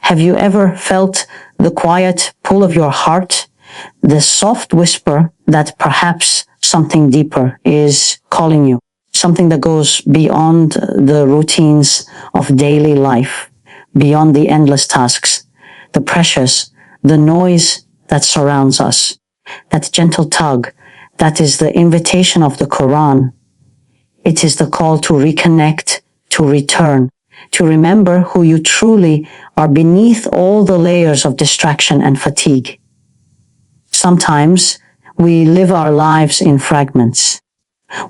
Have you ever felt the quiet pull of your heart? The soft whisper that perhaps something deeper is calling you. Something that goes beyond the routines of daily life, beyond the endless tasks, the pressures, the noise that surrounds us. That gentle tug, that is the invitation of the Quran. It is the call to reconnect, to return, to remember who you truly are beneath all the layers of distraction and fatigue. Sometimes we live our lives in fragments.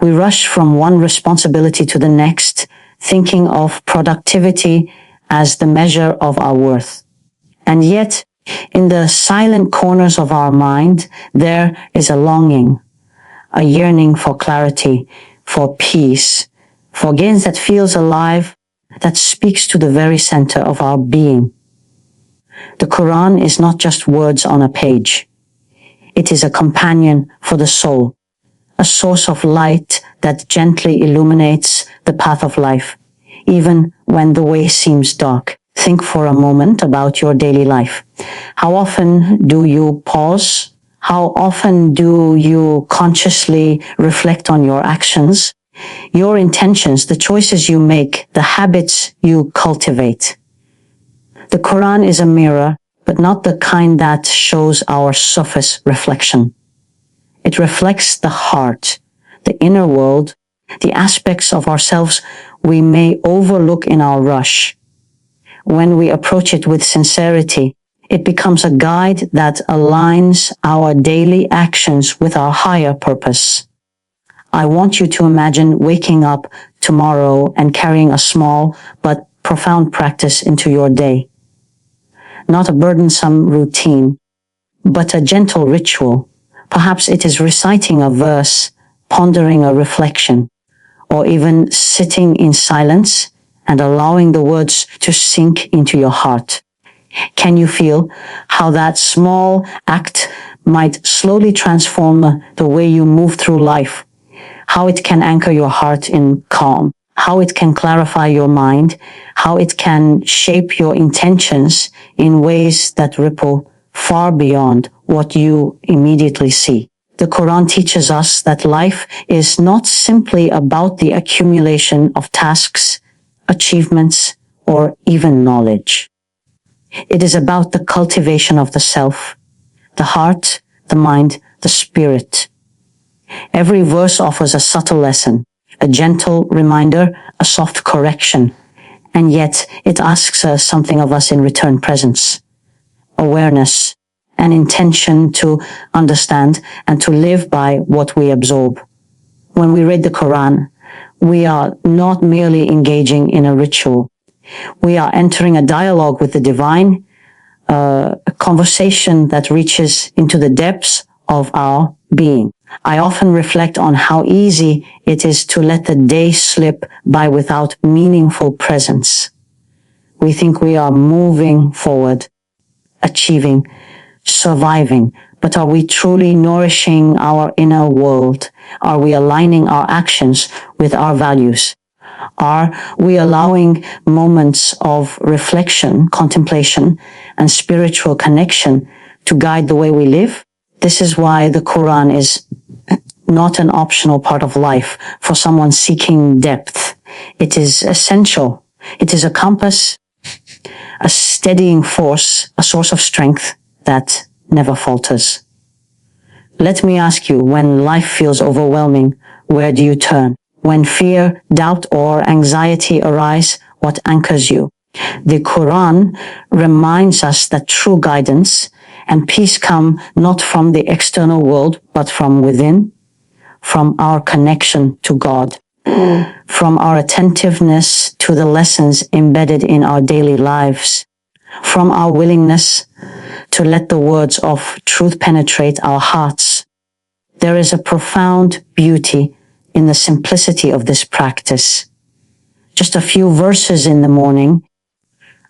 We rush from one responsibility to the next, thinking of productivity as the measure of our worth. And yet, in the silent corners of our mind, there is a longing, a yearning for clarity, for peace, for gains that feels alive, that speaks to the very center of our being. The Quran is not just words on a page. It is a companion for the soul, a source of light that gently illuminates the path of life, even when the way seems dark. Think for a moment about your daily life. How often do you pause? How often do you consciously reflect on your actions, your intentions, the choices you make, the habits you cultivate? The Quran is a mirror, but not the kind that shows our surface reflection. It reflects the heart, the inner world, the aspects of ourselves we may overlook in our rush. When we approach it with sincerity, it becomes a guide that aligns our daily actions with our higher purpose. I want you to imagine waking up tomorrow and carrying a small but profound practice into your day. Not a burdensome routine, but a gentle ritual. Perhaps it is reciting a verse, pondering a reflection, or even sitting in silence and allowing the words to sink into your heart. Can you feel how that small act might slowly transform the way you move through life? How it can anchor your heart in calm, how it can clarify your mind, how it can shape your intentions in ways that ripple far beyond what you immediately see. The Quran teaches us that life is not simply about the accumulation of tasks, achievements, or even knowledge. It is about the cultivation of the self, the heart, the mind, the spirit. Every verse offers a subtle lesson, a gentle reminder, a soft correction, and yet it asks us something of us in return: presence, awareness, an intention to understand and to live by what we absorb. When we read the Quran, we are not merely engaging in a ritual. We are entering a dialogue with the divine, a conversation that reaches into the depths of our being. I often reflect on how easy it is to let the day slip by without meaningful presence. We think we are moving forward, achieving, surviving, but are we truly nourishing our inner world? Are we aligning our actions with our values? Are we allowing moments of reflection, contemplation, and spiritual connection to guide the way we live? This is why the Quran is not an optional part of life for someone seeking depth. It is essential. It is a compass, a steadying force, a source of strength that never falters. Let me ask you, when life feels overwhelming, where do you turn? When fear, doubt, or anxiety arise, what anchors you? The Quran reminds us that true guidance and peace come not from the external world, but from within, from our connection to God, from our attentiveness to the lessons embedded in our daily lives, from our willingness to let the words of truth penetrate our hearts. There is a profound beauty in the simplicity of this practice. Just a few verses in the morning,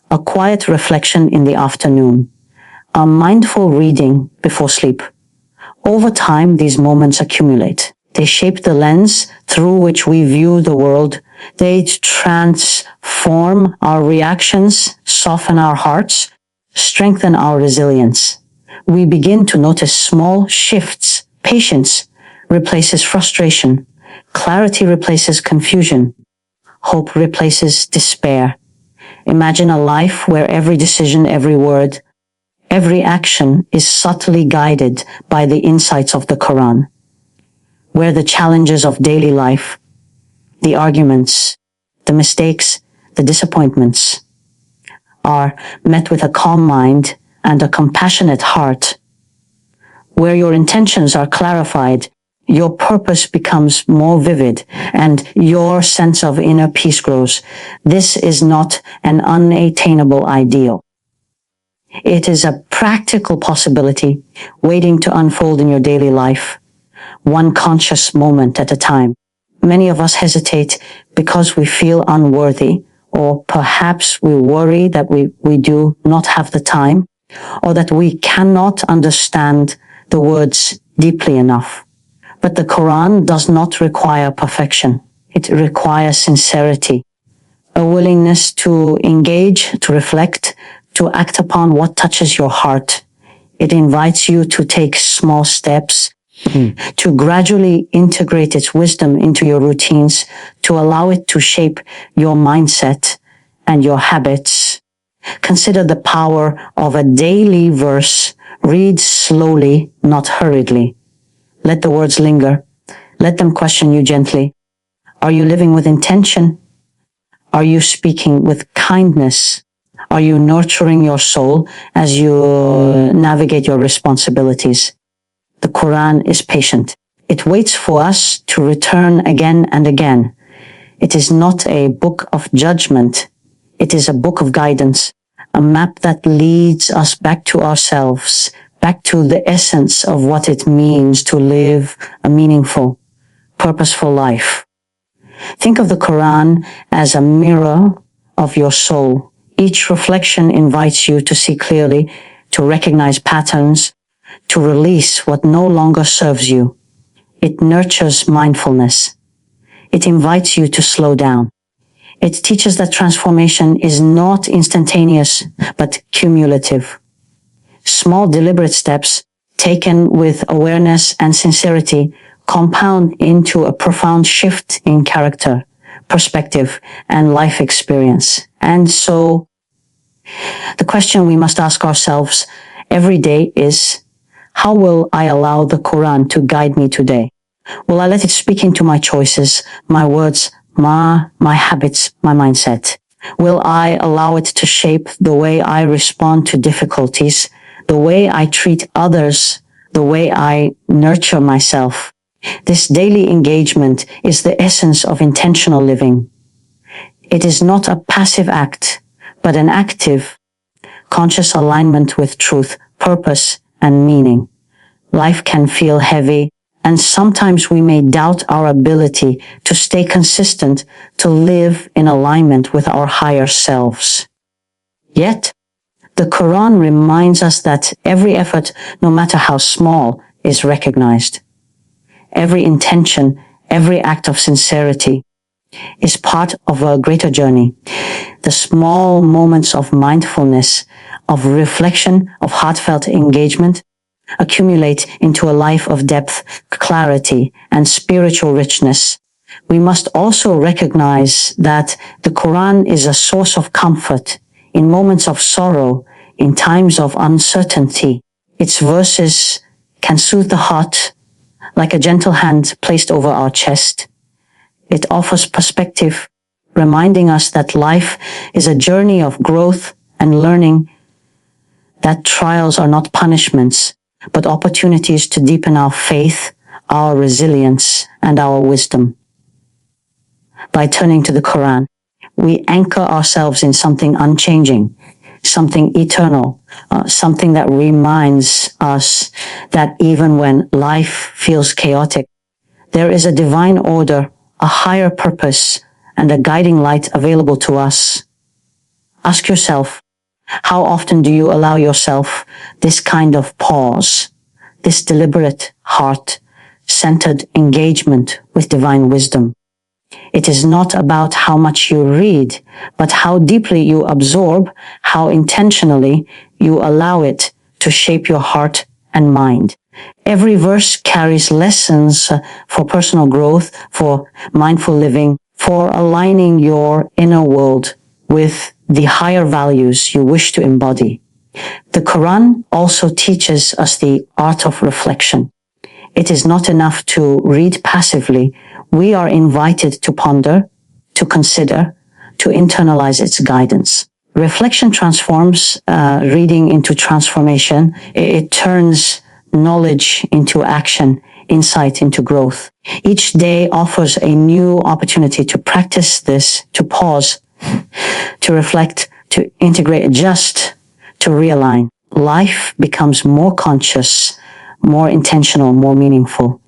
a quiet reflection in the afternoon, a mindful reading before sleep. Over time, these moments accumulate. They shape the lens through which we view the world. They transform our reactions, soften our hearts, strengthen our resilience. We begin to notice small shifts. Patience replaces frustration. Clarity replaces confusion. Hope replaces despair. Imagine a life where every decision, every word, every action is subtly guided by the insights of the Quran, where the challenges of daily life, the arguments, the mistakes, the disappointments are met with a calm mind and a compassionate heart, where your intentions are clarified, your purpose becomes more vivid, and your sense of inner peace grows. This is not an unattainable ideal. It is a practical possibility waiting to unfold in your daily life, one conscious moment at a time. Many of us hesitate because we feel unworthy, or perhaps we worry that we do not have the time, or that we cannot understand the words deeply enough. But the Quran does not require perfection. It requires sincerity, a willingness to engage, to reflect, to act upon what touches your heart. It invites you to take small steps, to gradually integrate its wisdom into your routines, to allow it to shape your mindset and your habits. Consider the power of a daily verse. Read slowly, not hurriedly. Let the words linger. Let them question you gently. Are you living with intention? Are you speaking with kindness? Are you nurturing your soul as you navigate your responsibilities? The Quran is patient. It waits for us to return again and again. It is not a book of judgment. It is a book of guidance, a map that leads us back to ourselves, back to the essence of what it means to live a meaningful, purposeful life. Think of the Quran as a mirror of your soul. Each reflection invites you to see clearly, to recognize patterns, to release what no longer serves you. It nurtures mindfulness. It invites you to slow down. It teaches that transformation is not instantaneous, but cumulative. Small deliberate steps taken with awareness and sincerity compound into a profound shift in character, perspective, and life experience. And so the question we must ask ourselves every day is, how will I allow the Quran to guide me today? Will I let it speak into my choices, my words, my habits, my mindset? Will I allow it to shape the way I respond to difficulties, the way I treat others, the way I nurture myself? This daily engagement is the essence of intentional living. It is not a passive act, but an active, conscious alignment with truth, purpose, and meaning. Life can feel heavy, and sometimes we may doubt our ability to stay consistent, to live in alignment with our higher selves. Yet, the Quran reminds us that every effort, no matter how small, is recognized. Every intention, every act of sincerity is part of a greater journey. The small moments of mindfulness, of reflection, of heartfelt engagement accumulate into a life of depth, clarity, and spiritual richness. We must also recognize that the Quran is a source of comfort in moments of sorrow, in times of uncertainty. Its verses can soothe the heart like a gentle hand placed over our chest. It offers perspective, reminding us that life is a journey of growth and learning, that trials are not punishments, but opportunities to deepen our faith, our resilience, and our wisdom. By turning to the Quran, we anchor ourselves in something unchanging, something eternal, something that reminds us that even when life feels chaotic, there is a divine order, a higher purpose, and a guiding light available to us. Ask yourself, how often do you allow yourself this kind of pause, this deliberate, heart-centered engagement with divine wisdom? It is not about how much you read, but how deeply you absorb, how intentionally you allow it to shape your heart and mind. Every verse carries lessons for personal growth, for mindful living, for aligning your inner world with the higher values you wish to embody. The Quran also teaches us the art of reflection. It is not enough to read passively. We are invited to ponder, to consider, to internalize its guidance. Reflection transforms reading into transformation. It turns knowledge into action, insight into growth. Each day offers a new opportunity to practice this, to pause, to reflect, to integrate, adjust, to realign. Life becomes more conscious, more intentional, more meaningful.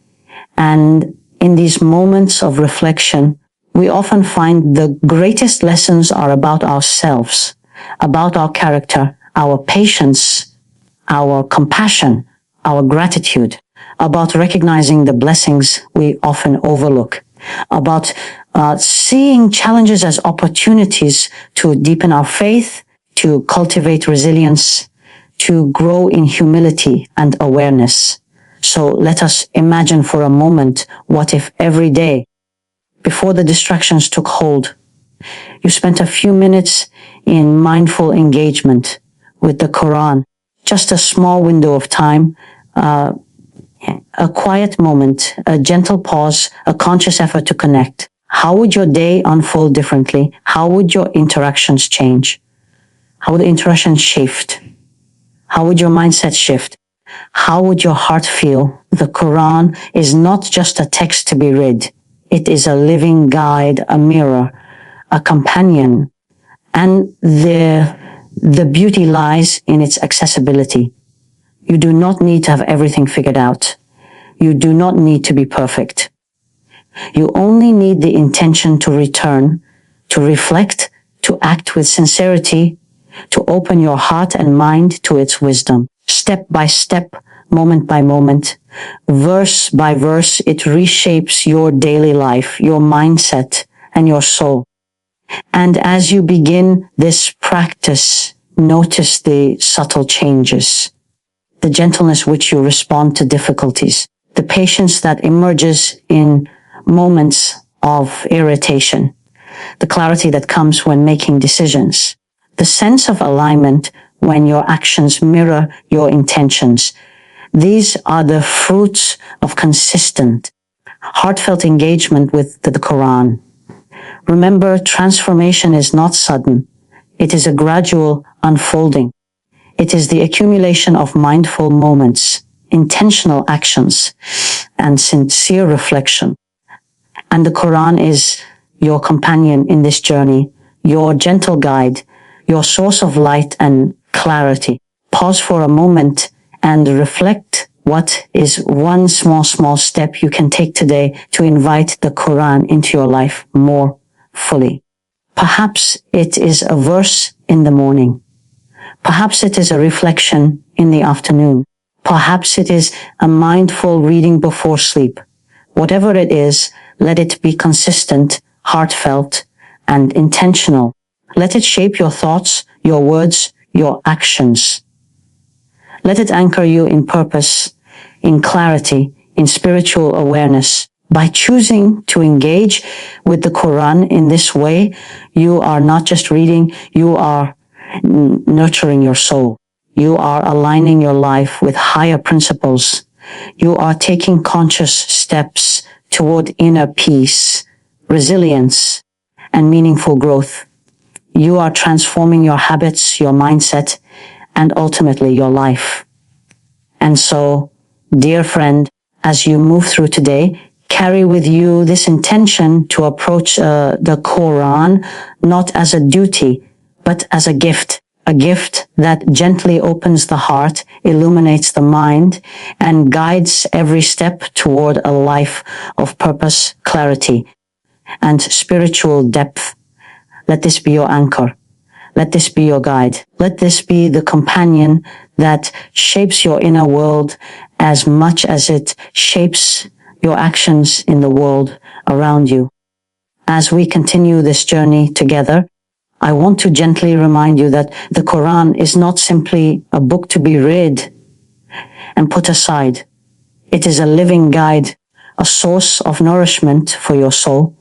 And in these moments of reflection, we often find the greatest lessons are about ourselves, about our character, our patience, our compassion, our gratitude, about recognizing the blessings we often overlook, about seeing challenges as opportunities to deepen our faith, to cultivate resilience, to grow in humility and awareness. So let us imagine for a moment, what if every day, before the distractions took hold, you spent a few minutes in mindful engagement with the Quran, just a small window of time, a quiet moment, a gentle pause, a conscious effort to connect. How would your day unfold differently? How would your interactions change? How would the interactions shift? How would your mindset shift? How would your heart feel? The Quran is not just a text to be read. It is a living guide, a mirror, a companion. And the beauty lies in its accessibility. You do not need to have everything figured out. You do not need to be perfect. You only need the intention to return, to reflect, to act with sincerity, to open your heart and mind to its wisdom. Step by step, moment by moment, verse by verse, it reshapes your daily life, your mindset, and your soul. And as you begin this practice, notice the subtle changes, the gentleness which you respond to difficulties, the patience that emerges in moments of irritation, the clarity that comes when making decisions, the sense of alignment when your actions mirror your intentions. These are the fruits of consistent, heartfelt engagement with the Quran. Remember, transformation is not sudden. It is a gradual unfolding. It is the accumulation of mindful moments, intentional actions, and sincere reflection. And the Quran is your companion in this journey, your gentle guide, your source of light and clarity. Pause for a moment and reflect. What is one small step you can take today to invite the Quran into your life more fully? Perhaps it is a verse in the morning. Perhaps it is a reflection in the afternoon. Perhaps it is a mindful reading before sleep. Whatever it is, let it be consistent, heartfelt, and intentional. Let it shape your thoughts, your words, your actions. Let it anchor you in purpose, in clarity, in spiritual awareness. By choosing to engage with the Quran in this way, you are not just reading, you are nurturing your soul. You are aligning your life with higher principles. You are taking conscious steps toward inner peace, resilience, and meaningful growth. You are transforming your habits, your mindset, and ultimately your life. And so, dear friend, as you move through today, carry with you this intention to approach the Quran not as a duty, but as a gift that gently opens the heart, illuminates the mind, and guides every step toward a life of purpose, clarity, and spiritual depth. Let this be your anchor. Let this be your guide. Let this be the companion that shapes your inner world as much as it shapes your actions in the world around you. as we continue this journey together, I want to gently remind you that the Quran is not simply a book to be read and put aside. It is a living guide, a source of nourishment for your soul.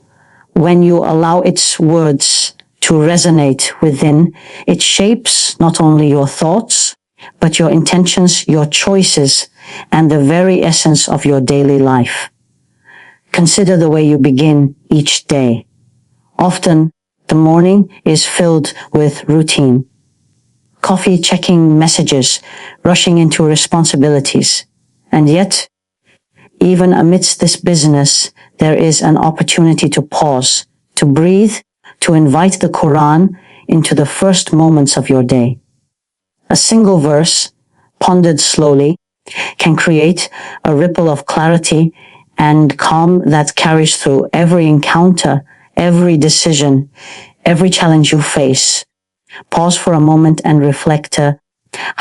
When you allow its words to resonate within, it shapes not only your thoughts, but your intentions, your choices, and the very essence of your daily life. Consider the way you begin each day. Often, the morning is filled with routine. Coffee, checking messages, rushing into responsibilities. And yet, even amidst this busyness, there is an opportunity to pause, to breathe, to invite the Quran into the first moments of your day. A single verse, pondered slowly, can create a ripple of clarity and calm that carries through every encounter, every decision, every challenge you face. Pause for a moment and reflect.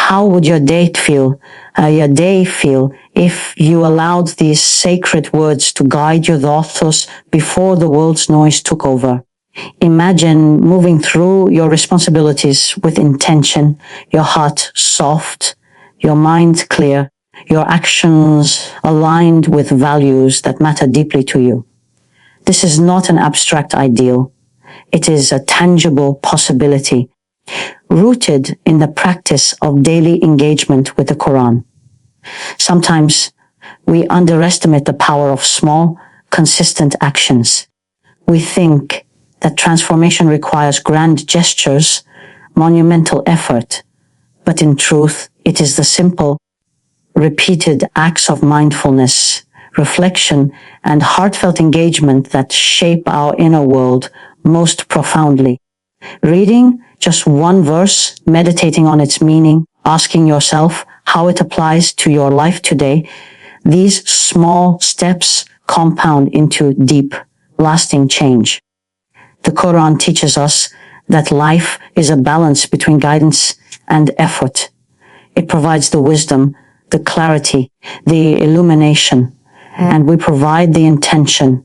How would your day feel if you allowed these sacred words to guide your thoughts before the world's noise took over? Imagine moving through your responsibilities with intention, your heart soft, your mind clear, your actions aligned with values that matter deeply to you. This is not an abstract ideal. It is a tangible possibility, rooted in the practice of daily engagement with the Quran. Sometimes we underestimate the power of small, consistent actions. We think that transformation requires grand gestures, monumental effort, but in truth, it is the simple, repeated acts of mindfulness, reflection, and heartfelt engagement that shape our inner world most profoundly. Reading just one verse, meditating on its meaning, asking yourself how it applies to your life today, these small steps compound into deep, lasting change. The Quran teaches us that life is a balance between guidance and effort. It provides the wisdom, the clarity, the illumination, and we provide the intention,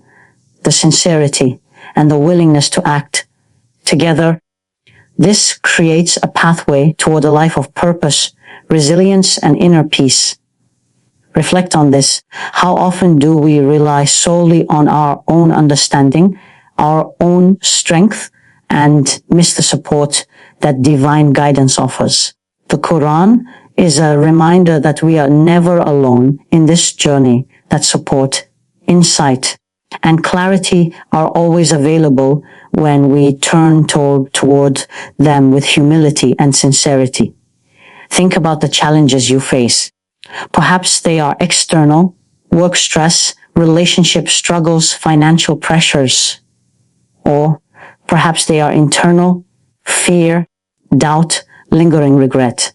the sincerity, and the willingness to act. Together, this creates a pathway toward a life of purpose, resilience, and inner peace. Reflect on this. How often do we rely solely on our own understanding, our own strength, and miss the support that divine guidance offers? The Quran is a reminder that we are never alone in this journey, that support, insight, and clarity are always available when we turn toward them with humility and sincerity. Think about the challenges you face. Perhaps they are external, work stress, relationship struggles, financial pressures, or perhaps they are internal, fear, doubt, lingering regret.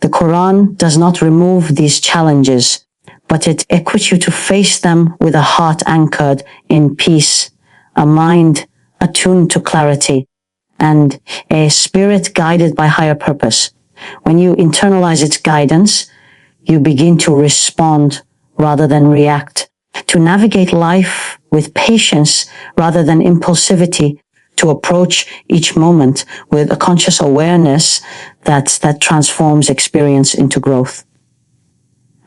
The Quran does not remove these challenges, but it equips you to face them with a heart anchored in peace, a mind attuned to clarity, and a spirit guided by higher purpose. When you internalize its guidance, you begin to respond rather than react, to navigate life with patience rather than impulsivity, to approach each moment with a conscious awareness that transforms experience into growth.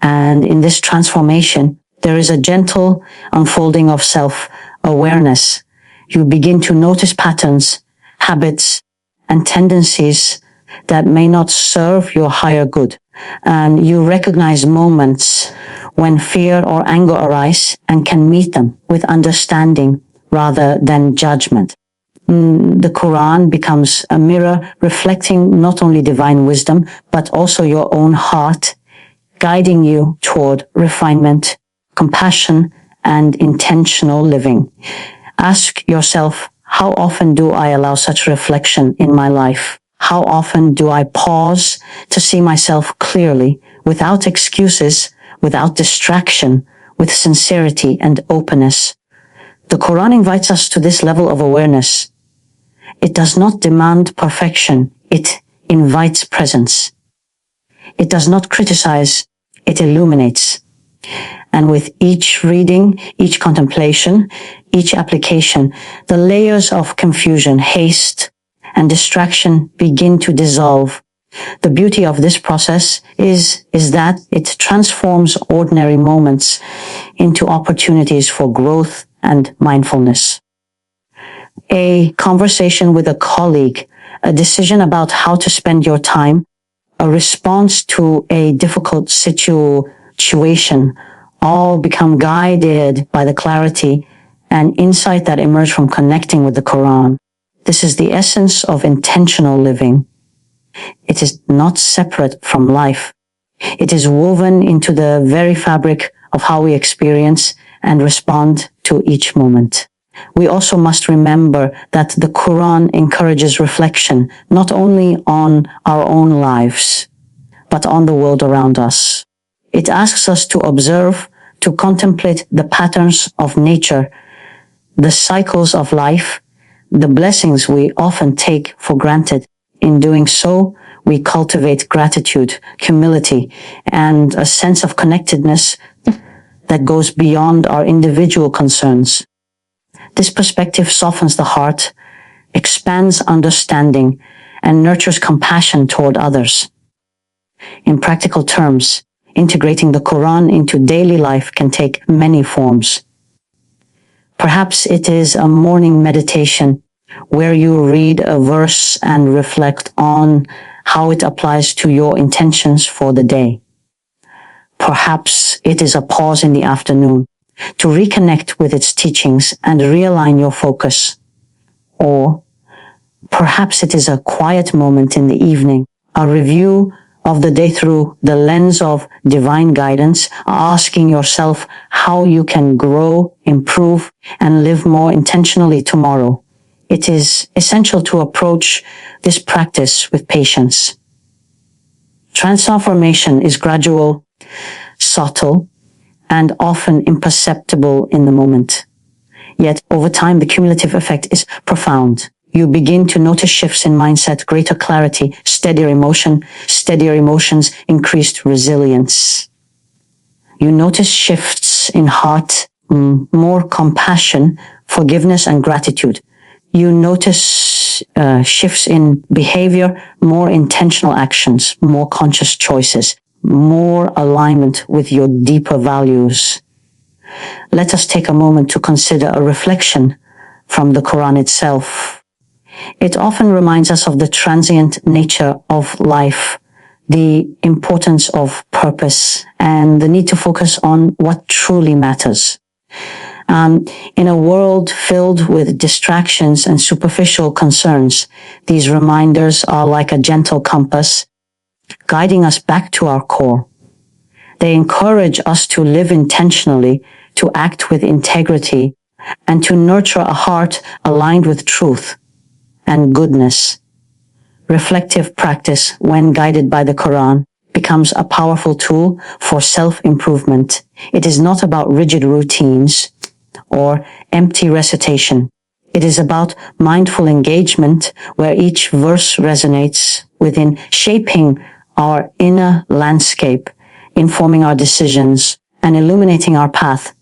And in this transformation, there is a gentle unfolding of self-awareness. You begin to notice patterns, habits, and tendencies that may not serve your higher good. And you recognize moments when fear or anger arise and can meet them with understanding rather than judgment. The Quran becomes a mirror reflecting not only divine wisdom, but also your own heart, guiding you toward refinement, compassion, and intentional living. Ask yourself, how often do I allow such reflection in my life? How often do I pause to see myself clearly, without excuses, without distraction, with sincerity and openness? The Quran invites us to this level of awareness. It does not demand perfection. It invites presence. It does not criticize. It illuminates. And with each reading, each contemplation, each application, the layers of confusion, haste, and distraction begin to dissolve. The beauty of this process is that it transforms ordinary moments into opportunities for growth and mindfulness. A conversation with a colleague, a decision about how to spend your time, a response to a difficult situation, all become guided by the clarity and insight that emerge from connecting with the Quran. This is the essence of intentional living. It is not separate from life. It is woven into the very fabric of how we experience and respond to each moment. We also must remember that the Quran encourages reflection not only on our own lives, but on the world around us. It asks us to observe, to contemplate the patterns of nature, the cycles of life, the blessings we often take for granted. In doing so, we cultivate gratitude, humility, and a sense of connectedness that goes beyond our individual concerns. This perspective softens the heart, expands understanding, and nurtures compassion toward others. In practical terms, integrating the Quran into daily life can take many forms. Perhaps it is a morning meditation where you read a verse and reflect on how it applies to your intentions for the day. Perhaps it is a pause in the afternoon to reconnect with its teachings and realign your focus. Or perhaps it is a quiet moment in the evening, a review of the day through the lens of divine guidance, asking yourself how you can grow, improve, and live more intentionally tomorrow. It is essential to approach this practice with patience. Transformation is gradual, subtle, and often imperceptible in the moment. Yet, over time, the cumulative effect is profound. You begin to notice shifts in mindset, greater clarity, steadier emotions, increased resilience. You notice shifts in heart, more compassion, forgiveness, and gratitude. You notice shifts in behavior, more intentional actions, more conscious choices, more alignment with your deeper values. Let us take a moment to consider a reflection from the Quran itself. It often reminds us of the transient nature of life, the importance of purpose, and the need to focus on what truly matters. In a world filled with distractions and superficial concerns, these reminders are like a gentle compass, guiding us back to our core. They encourage us to live intentionally, to act with integrity, and to nurture a heart aligned with truth and goodness. Reflective practice, when guided by the Quran, becomes a powerful tool for self-improvement. It is not about rigid routines or empty recitation. It is about mindful engagement where each verse resonates within, shaping our inner landscape, informing our decisions, and illuminating our path.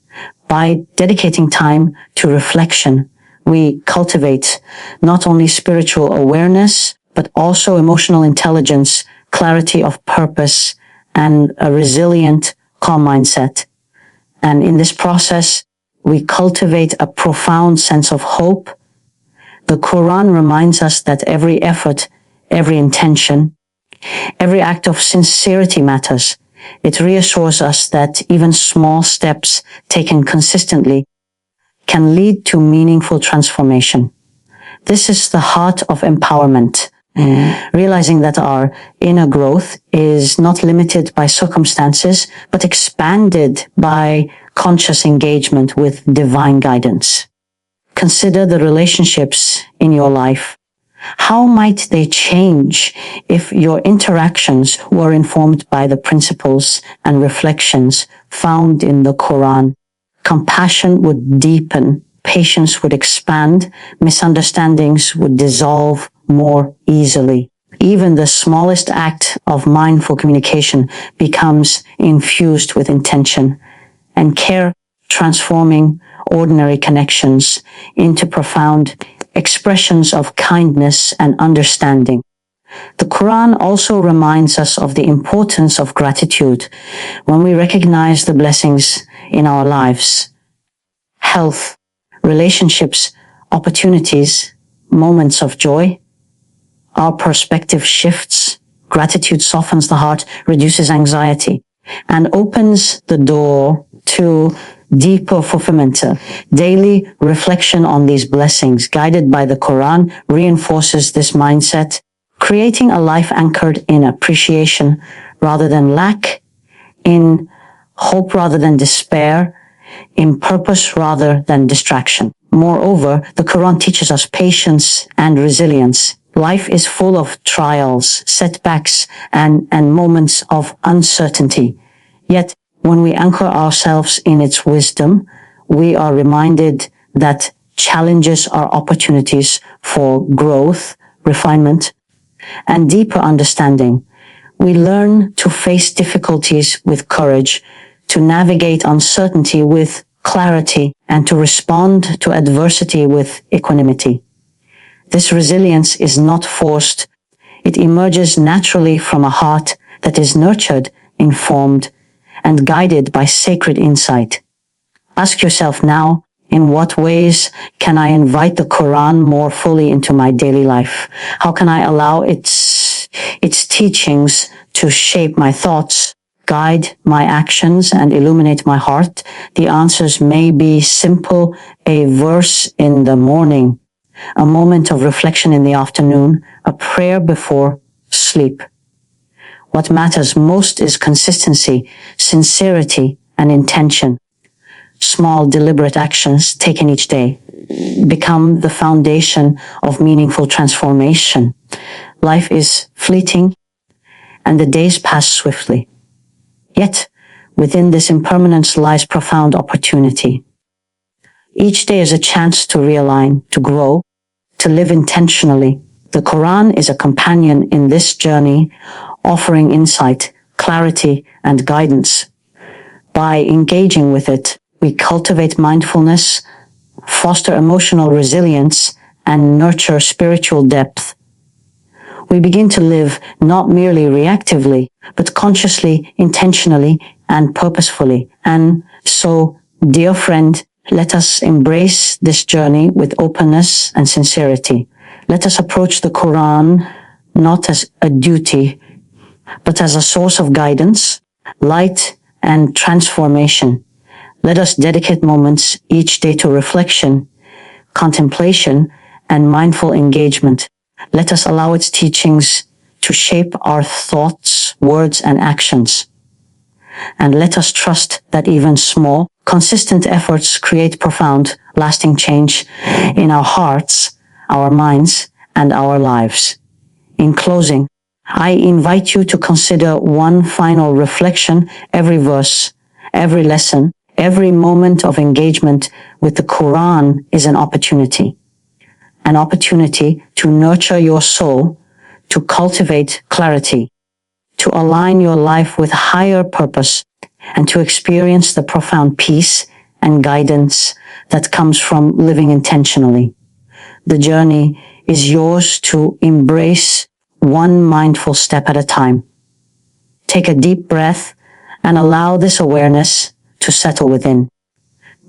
By dedicating time to reflection, we cultivate not only spiritual awareness, but also emotional intelligence, clarity of purpose, and a resilient, calm mindset. And in this process, we cultivate a profound sense of hope. The Quran reminds us that every effort, every intention, every act of sincerity matters. It reassures us that even small steps taken consistently can lead to meaningful transformation. This is the heart of empowerment, realizing that our inner growth is not limited by circumstances, but expanded by conscious engagement with divine guidance. Consider the relationships in your life. How might they change if your interactions were informed by the principles and reflections found in the Quran? Compassion would deepen, patience would expand, misunderstandings would dissolve more easily. Even the smallest act of mindful communication becomes infused with intention, and care, transforming ordinary connections into profound expressions of kindness and understanding. The Quran also reminds us of the importance of gratitude when we recognize the blessings in our lives, health, relationships, opportunities, moments of joy. Our perspective shifts. Gratitude softens the heart, reduces anxiety, and opens the door to deeper fulfillment. Daily reflection on these blessings, guided by the Quran, reinforces this mindset, creating a life anchored in appreciation rather than lack, in hope rather than despair, in purpose rather than distraction. Moreover, the Quran teaches us patience and resilience. Life is full of trials, setbacks, and moments of uncertainty. Yet, when we anchor ourselves in its wisdom, we are reminded that challenges are opportunities for growth, refinement, and deeper understanding. We learn to face difficulties with courage, to navigate uncertainty with clarity, and to respond to adversity with equanimity. This resilience is not forced. It emerges naturally from a heart that is nurtured, informed, and guided by sacred insight. Ask yourself now, in what ways can I invite the Quran more fully into my daily life? How can I allow its teachings to shape my thoughts, guide my actions, and illuminate my heart? The answers may be simple: a verse in the morning, a moment of reflection in the afternoon, a prayer before sleep. What matters most is consistency, sincerity, and intention. Small, deliberate actions taken each day become the foundation of meaningful transformation. Life is fleeting, and the days pass swiftly. Yet, within this impermanence lies profound opportunity. Each day is a chance to realign, to grow, to live intentionally. The Quran is a companion in this journey, offering insight, clarity, and guidance. By engaging with it, we cultivate mindfulness, foster emotional resilience, and nurture spiritual depth. We begin to live not merely reactively, but consciously, intentionally, and purposefully. And so, dear friend, let us embrace this journey with openness and sincerity. Let us approach the Quran not as a duty, but as a source of guidance, light, and transformation. Let us dedicate moments each day to reflection, contemplation, and mindful engagement. Let us allow its teachings to shape our thoughts, words, and actions. And let us trust that even small, consistent efforts create profound, lasting change in our hearts, our minds, and our lives. In closing, I invite you to consider one final reflection. Every verse, every lesson, every moment of engagement with the Quran is an opportunity to nurture your soul, to cultivate clarity, to align your life with higher purpose, and to experience the profound peace and guidance that comes from living intentionally. The journey is yours to embrace, one mindful step at a time. Take a deep breath and allow this awareness to settle within.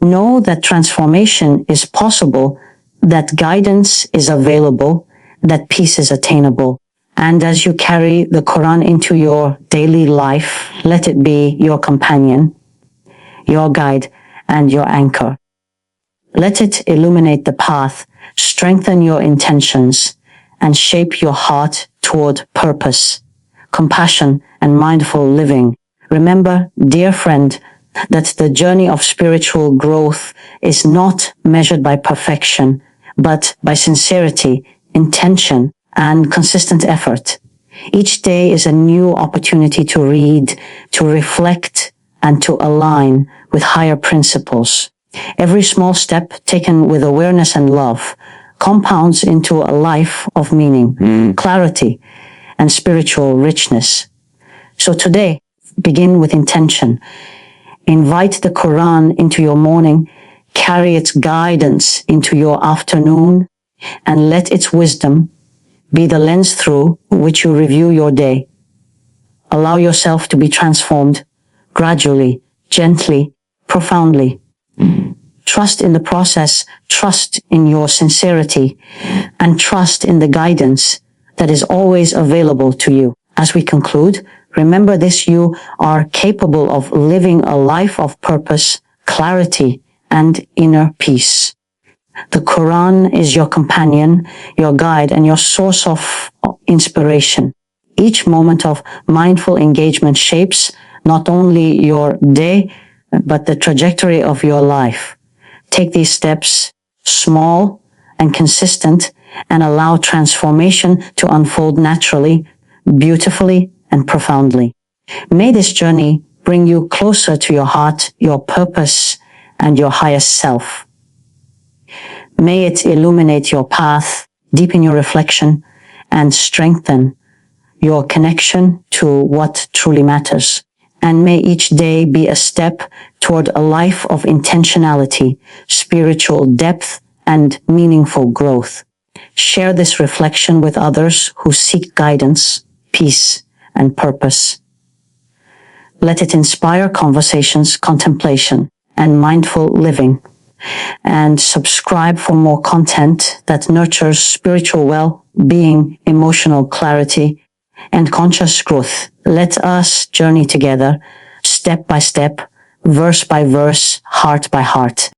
Know that transformation is possible, that guidance is available, that peace is attainable. And as you carry the Quran into your daily life, let it be your companion, your guide, and your anchor. Let it illuminate the path, strengthen your intentions, and shape your heart toward purpose, compassion, and mindful living. Remember, dear friend, that the journey of spiritual growth is not measured by perfection, but by sincerity, intention, and consistent effort. Each day is a new opportunity to read, to reflect, and to align with higher principles. Every small step taken with awareness and love compounds into a life of meaning, clarity, and spiritual richness. So today, begin with intention. Invite the Quran into your morning, carry its guidance into your afternoon, and let its wisdom be the lens through which you review your day. Allow yourself to be transformed gradually, gently, profoundly. Trust in the process, trust in your sincerity, and trust in the guidance that is always available to you. As we conclude, remember this: you are capable of living a life of purpose, clarity, and inner peace. The Quran is your companion, your guide, and your source of inspiration. Each moment of mindful engagement shapes not only your day, but the trajectory of your life. Take these steps, small and consistent, and allow transformation to unfold naturally, beautifully, and profoundly. May this journey bring you closer to your heart, your purpose, and your highest self. May it illuminate your path, deepen your reflection, and strengthen your connection to what truly matters. And may each day be a step toward a life of intentionality, spiritual depth, and meaningful growth. Share this reflection with others who seek guidance, peace, and purpose. Let it inspire conversations, contemplation, and mindful living. And subscribe for more content that nurtures spiritual well-being, emotional clarity, and conscious growth. Let us journey together, step by step, verse by verse, heart by heart.